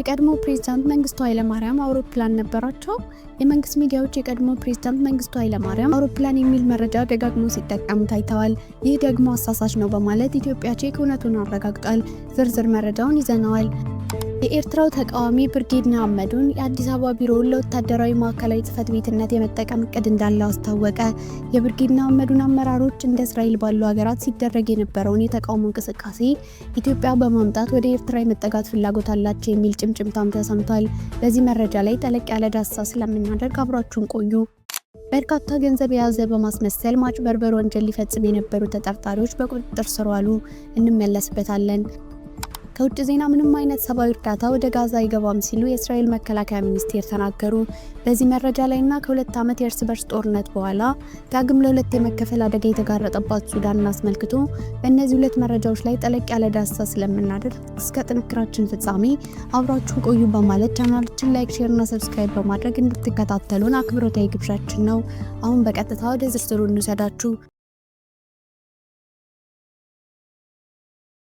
የቀድሞ ፕሬዝዳንት መንግስቱ ኃይለማርያም አውሮፕላን ነበራቸው። የመንግስት ሚዲያዎች የቀድሞ ፕሬዝዳንት መንግስቱ ኃይለማርያም አውሮፕላን የሚል መረጃ ደጋግሞ ሲጠቀሙ ታይተዋል። ይህ ደግሞ አሳሳች ነው በማለት ኢትዮጵያ ቼክ እውነቱን አረጋግጧል። ዝርዝር መረጃውን ይዘናል። የኤርትራው ተቃዋሚ ብርጌድ ንሓመዱን የአዲስ አበባ ቢሮውን ለወታደራዊ ማዕከላዊ ጽህፈት ቤትነት የመጠቀም እቅድ እንዳለው አስታወቀ። የብርጌድ ንሓመዱን አመራሮች እንደ እስራኤል ባሉ ሀገራት ሲደረግ የነበረውን የተቃውሞ እንቅስቃሴ ኢትዮጵያ በማምጣት ወደ ኤርትራ የመጠጋት ፍላጎት አላቸው የሚል ጭምጭምታም ተሰምቷል። በዚህ መረጃ ላይ ጠለቅ ያለ ዳሰሳ ስለምናደርግ አብራችሁን ቆዩ። በርካታ ገንዘብ የያዘ በማስመሰል ማጭበርበር ወንጀል ሊፈጽም የነበሩ ተጠርጣሪዎች በቁጥጥር ስር ዋሉ። እንመለስበታለን። ከውጭ ዜና ምንም አይነት ሰብአዊ እርዳታ ወደ ጋዛ አይገባም ሲሉ የእስራኤል መከላከያ ሚኒስቴር ተናገሩ። በዚህ መረጃ ላይና ከ2 ዓመት የእርስ በርስ ጦርነት በኋላ ዳግም ለሁለት የመከፈል አደጋ የተጋረጠባት ሱዳንን አስመልክቶ በእነዚህ ሁለት መረጃዎች ላይ ጠለቅ ያለ ዳሰሳ ስለምናደርግ እስከ ጥንክራችን ፍጻሜ አብራችሁን ቆዩ በማለት ቻናላችን ላይክ፣ ሼር እና ሰብስክራይብ በማድረግ እንድትከታተሉን አክብሮታዊ ግብዣችን ነው። አሁን በቀጥታ ወደ ዝርዝሩ እንውሰዳችሁ።